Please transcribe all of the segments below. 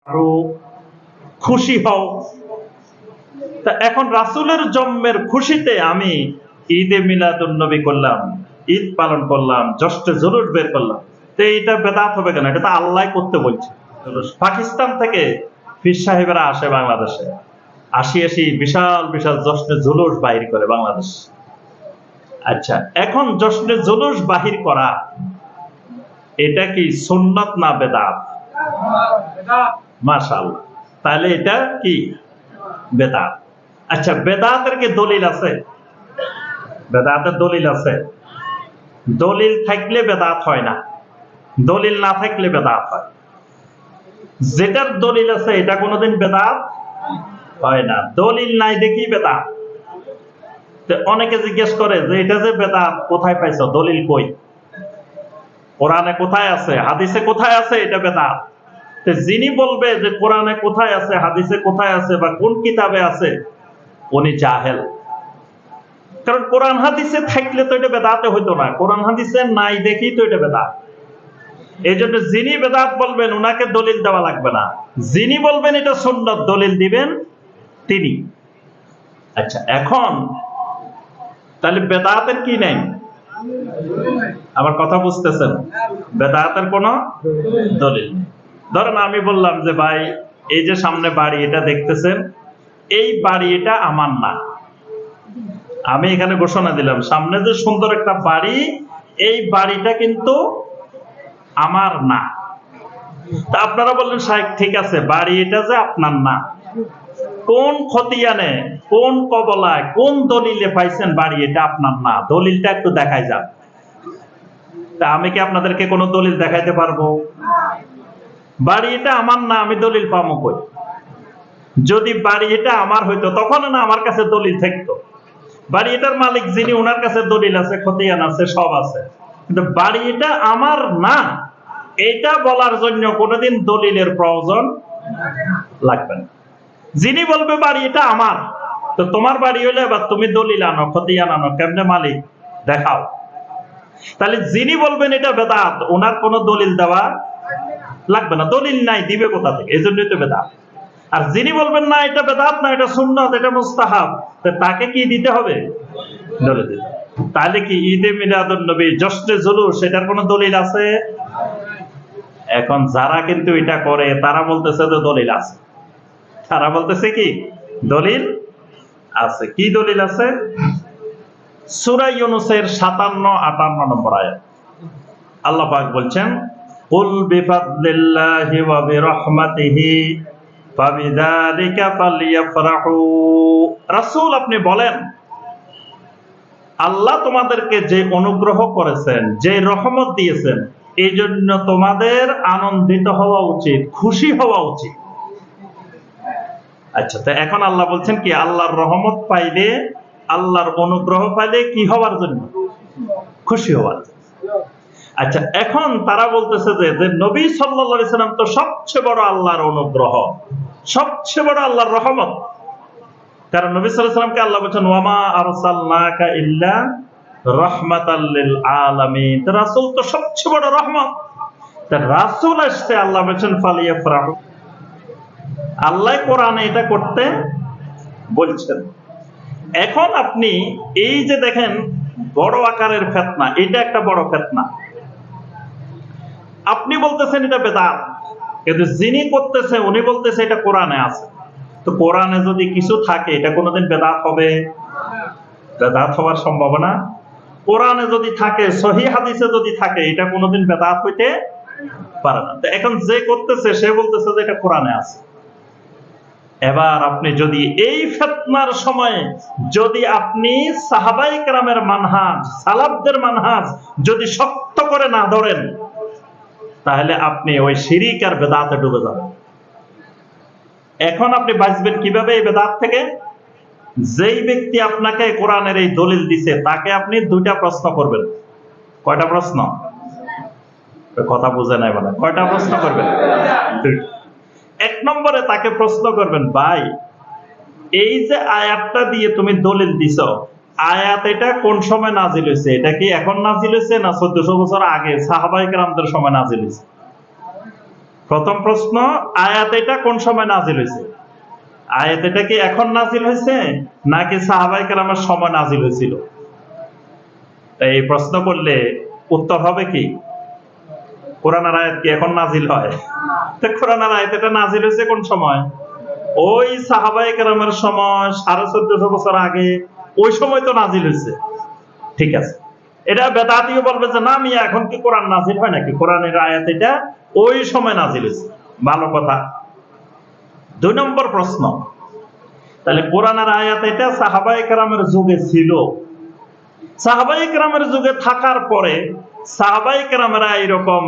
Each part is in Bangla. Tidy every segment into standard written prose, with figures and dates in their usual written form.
আরো খুশি হও। তা এখন রাসূলের জন্মের খুশিতে আমি ঈদে মিলাদুন নবী করলাম, ঈদ পালন করলাম, জশ্নে জুলুস বের করলাম, তো এটা বেদাত হবে কেন? এটা তো আল্লাহ করতে বলছে। পাকিস্তান থেকে পীর সাহেবেরা আসে বাংলাদেশে, আসি বিশাল বিশাল জশ্নে জুলুস বাহির করে বাংলাদেশ। আচ্ছা, এখন জশ্নে জুলুস বাহির করা এটা কি সুন্নাত না বেদাত? মাশাআল্লাহ, তাহলে এটা কি বেদাত। আচ্ছা, বেদাতের কি দলিল আছে? বেদাতের দলিল আছে? দলিল থাকলে বেদাত হয় না, দলিল না থাকলে বেদাত হয়। যেটার দলিল আছে এটা কোনোদিন বেদাত হয় না, দলিল নাই দেখি বেদাত। অনেকে জিজ্ঞেস করে যে এটা যে বেদাত কোথায় পাইছো, দলিল কই? কোরআনে কোথায় আছে, হাদিসে কোথায় আছে এটা বেদাত? যিনি বলবে যে কোরআনে কোথায় আছে, হাদিসে কোথায় আছে, বা কোন কিতাবে আছে, উনি জাহেল। কারণ কোরআন হাদিসে থাকলে তো এটা বেদাতে হইতো না, কোরআন হাদিসে নাই দেখি তো এটা বেদাত। এই জন্য যিনি বেদাত বলবেন উনাকে দলিল দেওয়া লাগবে না, যিনি বলবেন এটা সুন্নাত দলিল দিবেন তিনি। আচ্ছা, এখন তাহলে বেদাতের কি নাই? আমার কথা বুঝতেছেন? বেদাতের কোন দলিল নেই। ধরেন আমি বললাম যে ভাই এই যে সামনে বাড়ি এটা দেখতেছেন, এই বাড়ি এটা আমার না। আমি এখানে ঘোষণা দিলাম সামনে যে সুন্দর একটা বাড়ি, এই বাড়িটা কিন্তু আমার না। তা আপনারা বললেন শাইখ ঠিক আছে, বাড়ি এটা যে আপনার না, কোন খতিয়ানে, কোন কবলায়, কোন দলিলে পাইছেন বাড়ি এটা আপনার না? দলিলটা একটু দেখাই যান। তা আমি কি আপনাদেরকে কোনো দলিল দেখাইতে পারবো? বাড়ি এটা আমার না, আমি দলিল পাবো কই? যদি বাড়ি এটা আমার হইতো তখন না আমার কাছে দলিল থাকতো। বাড়ি এটার মালিক যিনি, ওনার কাছে দলিল আছে, খতিয়ান আছে, সব আছে। কিন্তু বাড়ি এটা আমার না, এটা বলার জন্য কোনোদিন দলিলের প্রয়োজন লাগবে না। যিনি বলবে বাড়ি এটা আমার, তো তোমার বাড়ি হলে এবার তুমি দলিল আনো, খতিয়ান আনো, কেমনে মালিক দেখাও। তাহলে যিনি বলবেন এটা বেদাত, ওনার কোনো দলিল দেওয়া লাগবে না, দলিল নাই দিবে কোথা থেকে? এই জন্যই তো বেদাত। আর যিনি বলবেন না এটা বেদাত না, এটা সুন্নাত, এটা মুস্তাহাব, তাকে কি দিতে হবে? দলিল দিতে। তাহলে কি ঈদে মিলাদুন নবী, জশ্নে জুলুস, এটার কোনো দলিল আছে? এখন যারা কিন্তু এটা করে তারা বলতেছে যে দলিল আছে, তারা বলতেছে কি দলিল আছে। কি দলিল আছে? সূরা ইউনূসের ৫৭-৫৮ নম্বর আয়াত আল্লাহ পাক বলছেন, কুল বিফাদলিল্লাহি ওয়া বিরহমাতিহি ফাবিযালিকা ফালইফরাহু। রাসূল আপনি বলেন, আল্লাহ তোমাদেরকে যে অনুগ্রহ করেছেন, যে রহমত দিয়েছেন, এই জন্য তোমাদের আনন্দিত হওয়া উচিত, খুশি হওয়া উচিত। আচ্ছা, তো এখন আল্লাহ বলছেন কি আল্লাহর রহমত পাইলে, আল্লাহর অনুগ্রহ পাইলে কি হওয়ার জন্য? খুশি হওয়ার জন্য। আচ্ছা, এখন তারা বলতেছে যে নবী সাল্লাল্লাহু আলাইহি সাল্লাম তো সবচেয়ে বড় আল্লাহর অনুগ্রহ, সবচেয়ে বড় আল্লাহর রহমত। কারণ নবী সাল্লাল্লাহু আলাইহি সাল্লামকে আল্লাহ বলেছেন ওয়ামা আরসালনাকা ইল্লা রাহমাতাল লিল আলামিন। তো রাসূল তো সবচেয়ে বড় রহমত। তা রাসূল আসতে আল্লাহ বলেছেন ফালিয়াফরাহু। আল্লাহ কোরআনে এটা করতে বলছেন। এখন আপনি এই যে দেখেন বড় আকারের ফিতনা, এটা একটা বড় ফিতনা। আপনি বলতেছেন এটা বেদাত, কিন্তু যিনি করতেছে উনি বলতেছে এটা কোরআনে আছে। তো কোরআনে যদি কিছু থাকে এটা কোনোদিন বেদাত হবে? বেদাত হওয়ার সম্ভাবনা। কোরআনে যদি থাকে, সহিহ হাদিসে যদি থাকে, এটা কোনোদিন বেদাত হইতে পারে না। এখন যে করতেছে সে বলতেছে যে এটা কোরআনে আছে। এবার আপনি যদি এই ফিতনার সময়ে যদি আপনি সাহাবায়ে কেরামের মানহাজ, সালাফদের মানহাজ যদি শক্ত করে না ধরেন, তাহলে আপনি ওই শিরিক আর বেদাতে ডুবে যাবেন। এখন আপনি বাঁচবেন কিভাবে এই বেদাত থেকে? যেই ব্যক্তি আপনাকে কোরআনের এই দলিল দিছে তাকে আপনি দুইটা প্রশ্ন করবেন। কয়টা প্রশ্ন? কথা বুঝে নাই বলে। কয়টা প্রশ্ন করবেন? এক নম্বরে তাকে প্রশ্ন করবেন, ভাই এই যে আয়াতটা দিয়ে তুমি দলিল দিছো, আয়াত এটা কোন সময় নাজিল হয়েছে? এটা কি এখন নাজিল হয়েছে না 1400 বছর আগে সাহাবায়ে কেরামদের সময় নাজিল হয়েছে? প্রথম প্রশ্ন, আয়াত এটা কোন সময় নাজিল হয়েছে? আয়াত এটা কি এখন নাজিল হয়েছে নাকি সাহাবায়ে কেরামের সময় নাজিল হয়েছিল? এই প্রশ্ন করলে উত্তর হবে কি? কোরআনের আয়াত কি এখন নাজিল হয়? তো কোরআনের আয়াত এটা নাজিল হয়েছে কোন সময়? ওই সাহাবায়ে কেরামের সময় 1450 বছর আগে, ওই সময় তো নাজিল হয়েছে। ঠিক আছে, এটা বেদাতীও বলবে যে না মিয়া এখন কি কোরআন নাজিল হয় নাকি, কোরআনের আয়াত এটা ওই সময় নাজিল হয়েছে। ভালো কথা। 2 নম্বর প্রশ্ন, তাহলে কোরআনের আয়াত এটা সাহাবায়ে কেরামের যুগে ছিল, সাহাবায়ে কেরামের যুগে থাকার পরে সাহাবায়ে কেরামেরা এরকম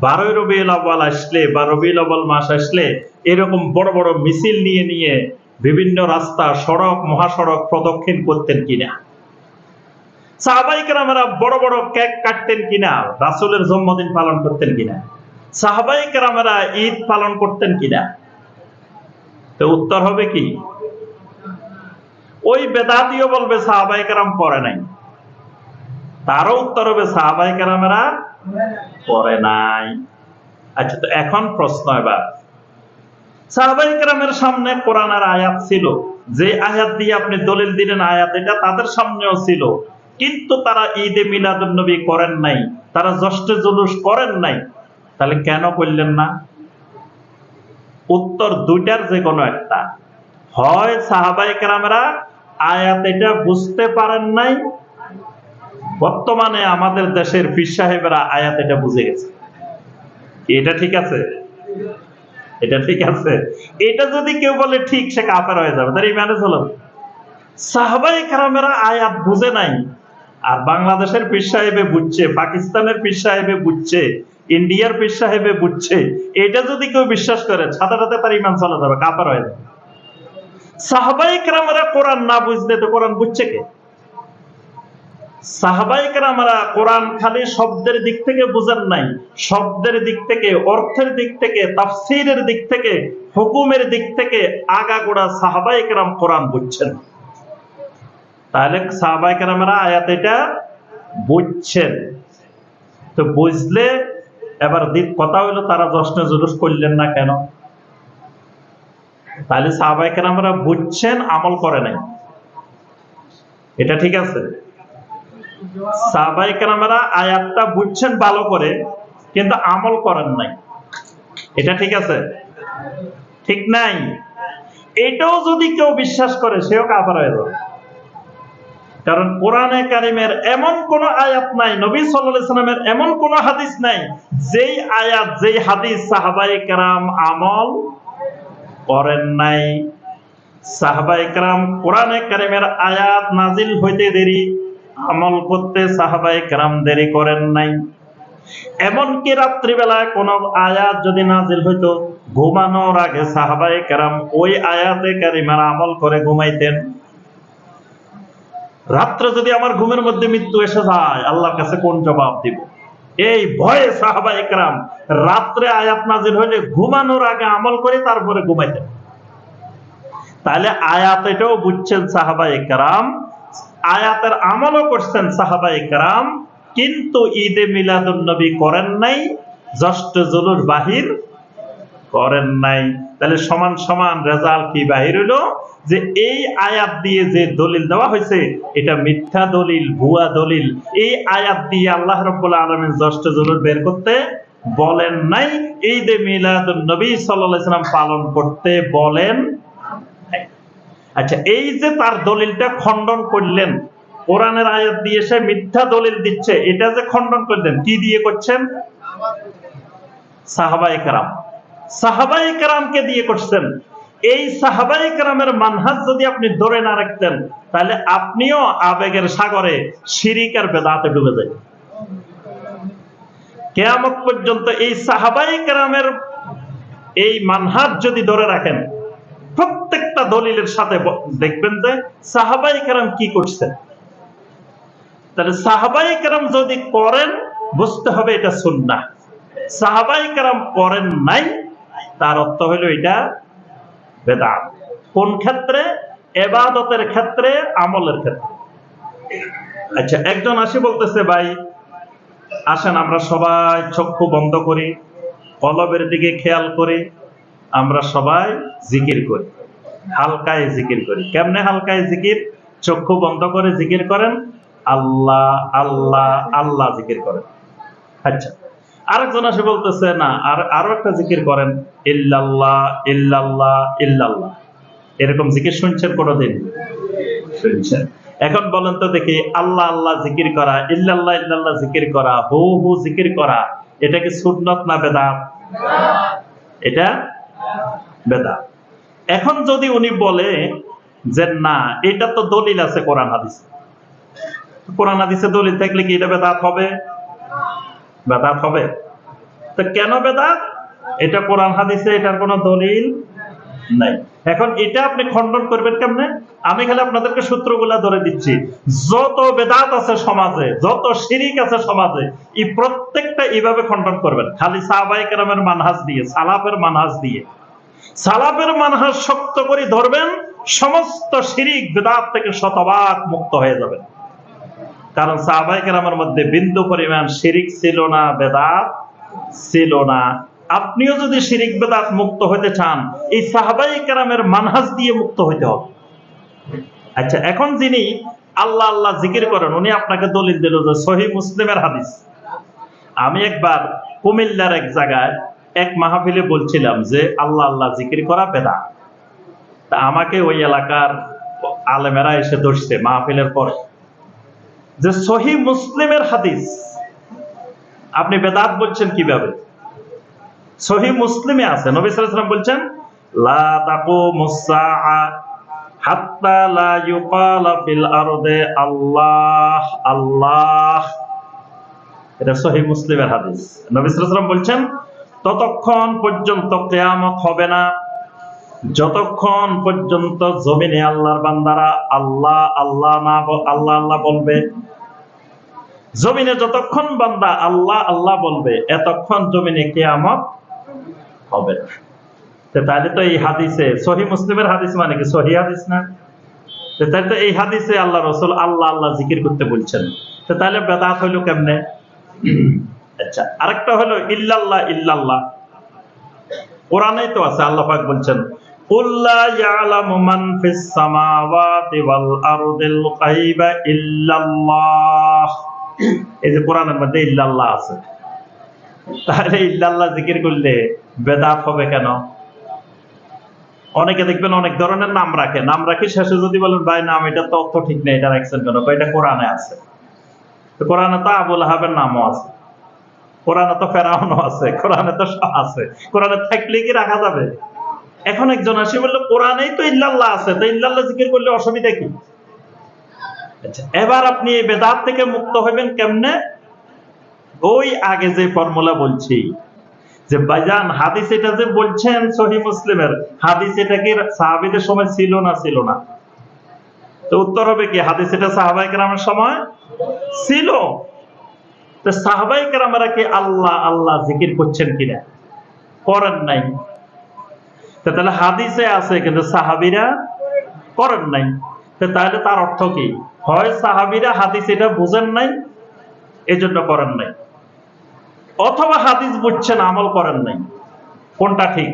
12 রবিউল আউয়াল আসলে বা রবিউল আউয়াল মাস আসলে এরকম বড় বড় মিছিল নিয়ে নিয়ে বিভিন্ন রাস্তা, সড়ক, মহাসড়ক প্রদক্ষিণ করতেন কিনা? সাহাবায়ে কেরামেরা বড় বড় কেক কাটতেন কিনা? রাসূলের জন্মদিন পালন করতেন কিনা? সাহাবায়ে কেরামেরা ঈদ পালন করতেন কিনা? তো উত্তর হবে কি? ওই বেদাতীও বলবে সাহাবায়ে কেরাম করে নাই, তারও উত্তর হবে সাহাবায়ে কেরামেরা করে নাই। আচ্ছা, তো এখন প্রশ্ন, এবার সাহাবায়ে কেরামের সামনে কোরআনের আয়াত ছিল, যে আয়াত দিয়ে আপনি দলিল দিলেন আয়াত এটা তাদের সামনেও ছিল, কিন্তু তারা ঈদে মিলাদুন নবী করেন নাই, তারা জ্যৈষ্ঠ জুলুস করেন নাই, তাহলে কেন করলেন না? উত্তর দুইটার যে কোনো একটা। হয় সাহাবায়ে কেরামেরা আয়াত এটা বুঝতে পারেন নাই, বর্তমানে আমাদের দেশের পীর সাহেবেরা আয়াত এটা বুঝে গেছে। এটা ঠিক আছে? এটা ঠিক আছে? এটা যদি কেউ বলে ঠিক, সে কাফের হয়ে যাবে, তার ঈমানে চলে যাবে। সাহাবায়ে কেরামেরা আয়াত বুঝে নাই, আর বাংলাদেশের পীর সাহেবে বুঝছে, পাকিস্তানের পীর সাহেবে বুঝছে, ইন্ডিয়ার পীর সাহেবে বুঝছে, এটা যদি কেউ বিশ্বাস করে সাথে সাথে তার ঈমান চলে যাবে, কাফের হয়ে যাবে। সাহাবায়ে কেরামেরা কোরআন না বুঝলে তো কোরআন বুঝছে কে? সাহাবায়ে কেরামেরা কোরআন খালি শব্দের দিক থেকে বুঝেন নাই, শব্দের দিক থেকে, অর্থের দিক থেকে, তাফসীরের দিক থেকে, হুকুমের দিক থেকে আগাগোড়া সাহাবায়ে কেরাম কোরআন বুঝছেন। তাহলে সাহাবায়ে কেরামেরা আয়াত এটা বুঝছেন। তো বুঝলে এবার কথা হইলো তারা জশ্ন জুলুস করলেন না কেন? তাহলে সাহাবায়ে কেরামেরা বুঝছেন, আমল করে নাই, এটা ঠিক আছে? সাহাবায়ে কেরামেরা আয়াতটা বুঝছেন ভালো করে, কিন্তু আমল করেন নাই, এটা ঠিক আছে? ঠিক নাই? এটাও যদি কেউ বিশ্বাস করে সেও কাফের হয়ে যাবে। কারণ কোরআনে কারিমের এমন কোন আয়াত নাই, নবী সাল্লাল্লাহু আলাইহি ওয়াসাল্লামের এমন কোন হাদিস নাই যেই আয়াত, যেই হাদিস সাহাবায়ে কেরাম আমল করেন নাই। সাহাবায়ে কেরাম কোরআনে কারিমের আয়াত নাজিল হইতে দেরি, আমল করতে সাহাবায়ে কেরাম দেরি করেন নাই। এমনকি রাত্রিবেলায় কোন আয়াত যদি নাজিল হইতো, ঘুমানোর আগে সাহাবায়ে কেরাম ওই আয়াতে কারিমার আমল করে ঘুমাইতেন। রাত্রে যদি আমার ঘুমের মধ্যে মৃত্যু এসে যায়, আল্লাহর কাছে কোন জবাব দিব, এই ভয়ে সাহাবায়ে কেরাম রাত্রে আয়াত নাজিল হইলে ঘুমানোর আগে আমল করে তারপরে ঘুমাইতেন। তাহলে আয়াত এটাও বুঝছেন সাহাবায়ে কেরাম, আয়াতের আমলও করছেন সাহাবায়ে কেরাম, কিন্তু ঈদে মিলাদুন নবী করেন নাই, জ্যৈষ্ঠ জুলুস বাহির করেন নাই। তাহলে সমান সমান রেজাল্ট কি বাহির হলো? যে এই আয়াত দিয়ে যে দলিল দেওয়া হয়েছে এটা মিথ্যা দলিল, ভুয়া দলিল। এই আয়াত দিয়ে আল্লাহ রাব্বুল আলামিন জ্যৈষ্ঠ জুলুস বের করতে বলেন নাই, ঈদে মিলাদুন নবী সাল্লাল্লাহু আলাইহি ওয়াসাল্লাম পালন করতে বলেন। আচ্ছা, এই যে তার দলিলটা খণ্ডন করলেন, কোরআনের আয়াত দিয়ে সে মিথ্যা দলিল দিচ্ছে, এটা যে খণ্ডন করলেন, কি দিয়ে করছেন? সাহাবায়ে কেরাম, সাহাবায়ে কেরামকে দিয়ে করছেন। এই সাহাবায়ে কেরামের মানহাজ যদি আপনি ধরে না রাখতেন, তাহলে আপনিও আবেগের সাগরে শিরিক আর বেদাতে ডুবে যাবেন। কিয়ামত পর্যন্ত এই সাহাবায়ে কেরামের এই মানহাজ যদি ধরে রাখেন, প্রত্যেকটা দলিলের সাথে দেখবেন যে সাহাবায়ে কেরাম কি করছেন। তাহলে সাহাবায়ে কেরাম যদি করেন, বুঝতে হবে এটা সুন্নাহ। সাহাবায়ে কেরাম করেন নাই, তার অর্থ হলো এটা বেদাত। কোন ক্ষেত্রে? ইবাদতের ক্ষেত্রে, আমলের ক্ষেত্রে। আচ্ছা, একজন আসি বলতেছে, ভাই আসেন আমরা সবাই চক্ষু বন্ধ করি, কলবের দিকে খেয়াল করে আমরা সবাই জিকির করি, হালকায় জিকির করি। কেমনে হালকায় জিকির? চক্ষু বন্ধ করে জিকির করেন, আল্লাহ আল্লাহ আল্লাহ জিকির করেন। আচ্ছা, আরেকজন এসে বলতেছে না, আরো একটা জিকির করেন, ইল্লাল্লাহ ইল্লাল্লাহ ইল্লাল্লাহ। এরকম জিকির শুনছেন কোনোদিন? শুনছেন। এখন বলেন তো দেখি, আল্লাহ আল্লাহ জিকির করা, ইল্লাল্লাহ ইল্লাল্লাহ জিকির করা, হু হু জিকির করা, এটা কি সুন্নত না বেদাত? এটা বেদাত। এখন যদি উনি বলে যে না, এটা তো দলিল আছে কোরআন হাদিসে, কোরআন হাদিসে দলিল থাকলে কি এটা বেদাত হবে? বেদাত হবে। তো কেন বেদাত? এটা কোরআন হাদিসে এটার কোনো দলিল নাই। এখন এটা আপনি খণ্ডন করবেন কেমনে? আমি খালি আপনাদেরকে সূত্রগুলা ধরে দিচ্ছি। যত বেদাত আছে সমাজে, যত শিরিক আছে সমাজে, এই প্রত্যেকটা এইভাবে খণ্ডন করবেন, খালি সাহাবায়ে কেরামের মানহাজ দিয়ে, সালাফের মানহাজ দিয়ে। সালাফের মানহাজ শক্ত করে ধরবেন, সমস্ত শিরিক বেদাত থেকে শতভাগ মুক্ত হয়ে যাবেন। কারণ সাহাবায়ে কেরামের মধ্যে বিন্দু পরিমাণ শিরিক ছিল না, বেদাত ছিল না। আপনিও যদি শিরিক বেদাত মুক্ত হইতে চান, এই সাহাবায়ে কেরামের মানহাজ দিয়ে মুক্ত হইতে হবে। আচ্ছা, এখন যিনি আল্লাহ আল্লাহ জিকির করেন, উনি আপনাকে দলিল দিল যে সহিহ মুসলিমের হাদিস। আমি একবার কুমিল্লার এক জায়গায় এক মাহফিলে বলছিলাম যে আল্লাহ আল্লাহ জিকির করা বেদাত। তা আমাকে ওই এলাকার আলেমেরা এসে ধরছে মাহফিলের পরে যে সহিহ মুসলিমের হাদিস আপনি বেদাত বলছেন কিভাবে? সহিহ মুসলিমে আছে, নবী সাল্লাল্লাহু আলাইহি ওয়াসাল্লাম বলছেন, লা তাকুমুস সাআ হাত্তা লা ইউকালা ফিল আরদি আল্লাহ আল্লাহ। এটা সহিহ মুসলিমের হাদিস। নবী সাল্লাল্লাহু আলাইহি ওয়াসাল্লাম বলছেন, ততক্ষণ পর্যন্ত কিয়ামত হবে না যতক্ষণ পর্যন্ত জমিনে আল্লাহর বান্দারা আল্লাহ আল্লাহ না আল্লাহ আল্লাহ বলবে। জমিনে যতক্ষণ বান্দা আল্লাহ আল্লাহ বলবে, এতক্ষণ জমিনে কিয়ামত হবে না। তাহলে তো এই হাদিসে, সহিহ মুসলিমের হাদিস মানে কি সহিহ হাদিস না? তাহলে তো এই হাদিসে আল্লাহ রাসূল আল্লাহ আল্লাহ জিকির করতে বলছেন। তাহলে বেদাত হইল কেমনে? আচ্ছা, আরেকটা হলো ইল্লাল্লাহ ইল্লাল্লাহ। কোরআনেই তো আছে, আল্লাহ পাক বলছেন, কুল লা ইয়ালামু মান ফিস সামাওয়াতি ওয়াল আরদিল গায়বা ইল্লাল্লাহ। এই যে কোরআনের মধ্যে ইল্লাল্লাহ আছে, তাহলে ইল্লাল্লাহ জিকির করলে বেদাত হবে কেন? অনেকে দেখবেন অনেক ধরনের নাম রাখে, নাম রাখি শেষে যদি বলেন ভাই নাম এটা তো অর্থ ঠিক নেই, এটা রাখছেন কেন? এটা কোরআনে আছে। তো কোরআনে তো আবু লাহাবের নামও আছে, কোরআনে তো ফেরাউনও আছে, কোরআনে তো সব আছে। কোরআনে থাকলে কি রাখা যাবে? এখন একজন আসে বললো কোরআনেই তো ইল্লাল্লাহ আছে, তো ইল্লাল্লাহ জিকির করলে অসুবিধা কি? আচ্ছা, এবার আপনি এই বেদাত থেকে মুক্ত হবেন কেমনে? ওই আগে যে ফর্মুলা বলছি যে ভাইজান হাদিস এটা যে বলছেন সহিহ মুসলিমের হাদিস, এটা কি সাহাবীদের সময় ছিল না ছিল না? তো উত্তর হবে কি, হাদিস এটা সাহাবায়ে কেরামের সময় ছিল। তো সাহাবায়ে কেরামেরা কি আল্লাহ আল্লাহ জিকির করছেন কিনা? করেন নাই। তাহলে হাদিসে আছে কিন্তু সাহাবীরা করেন নাই। তাহলে তার অর্থ কি? হয় সাহাবীরা হাদিস এটা বুঝেন নাই, এজন্য করেন নাই, অথবা হাদিস বুঝছেন আমল করেন নাই। কোনটা ঠিক?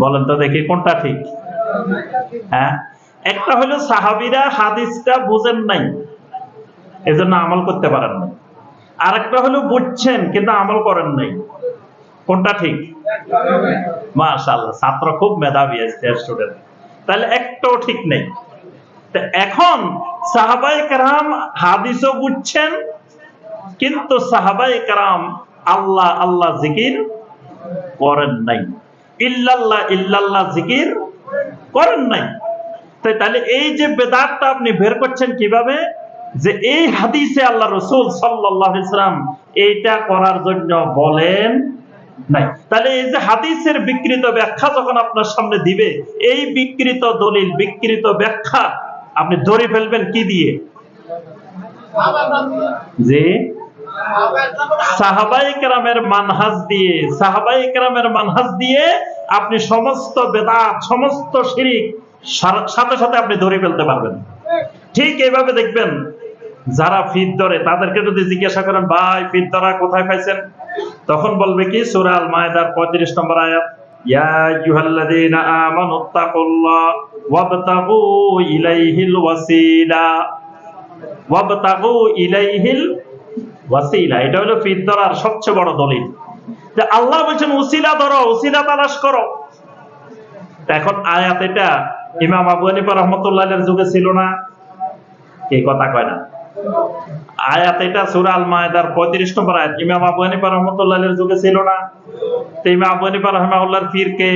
বলেন তো দেখি কোনটা ঠিক? হ্যাঁ, একটা হলো সাহাবীরা হাদিসটা বুঝেন নাই, এজন্য আমল করতে পারেন নাই। আরেকটা হলো বুঝছেন কিন্তু আমল করেন নাই। কোনটা ঠিক? মাশাআল্লাহ, ছাত্র খুব মেধাবী স্টুডেন্ট। তাহলে একটাও ঠিক নেই। এখন সাহাবায়ে কেরাম হাদিসও বুঝছেন কিন্তু সাহাবায়ে কেরাম আল্লাহ আল্লাহ জিকির করেন নাই, ইল্লাল্লাহ ইল্লাল্লাহ জিকির করেন নাই। তাহলে এই যে বেদাতটা আপনি বের করছেন কিভাবে? যে এই হাদিসে আল্লাহ রাসূল সাল্লাল্লাহু আলাইহি ওয়াসাল্লাম এইটা করার জন্য বলেন নাই। তাহলে এই যে হাদিসের বিকৃত ব্যাখ্যা যখন আপনার সামনে দিবে, এই বিকৃত দলিল বিকৃত ব্যাখ্যা আপনি ধরে ফেলবেন কি দিয়ে? যে সাহাবায়ে কেরামের মানহাজ দিয়ে। সাহাবায়ে কেরামের মানহাজ দিয়ে আপনি সমস্ত বেদাত সমস্ত শিরক সাথে সাথে আপনি ধরে ফেলতে পারবেন। ঠিক এইভাবে দেখবেন যারা ফির ধরে তাদেরকে যদি জিজ্ঞাসা করেন ভাই ফির ধরা কোথায় পাইছেন, তখন বলবে কি, সূরা আল মায়েদার 35 নম্বর আয়াত, ইয়া আইয়ুহাল্লাযীনা আমানুত্তাকুল্লাহ ওয়াবতাগু ইলাইহিল ওয়াসিলা। ওয়াবতাগু ইলাইহিল ওয়াসিলা, এটা হলো ফির ধরার সবচেয়ে বড় দলিল যে আল্লাহ বলছেন ওসিলা ধরো, ওসিলা তালাশ করো। এখন আয়াত এটা ইমাম আবু হানিফা রাহমাতুল্লাহির যুগে ছিল না, এই কথা কয় না। আয়াত এটা সূরা আল মায়েদার 35 নম্বর আয়াত ইমাম আবু হানিফা রাহমাতুল্লাহির যুগে ছিল না। তো ইমাম আবু হানিফা রাহিমাহুল্লাহর পীর কে?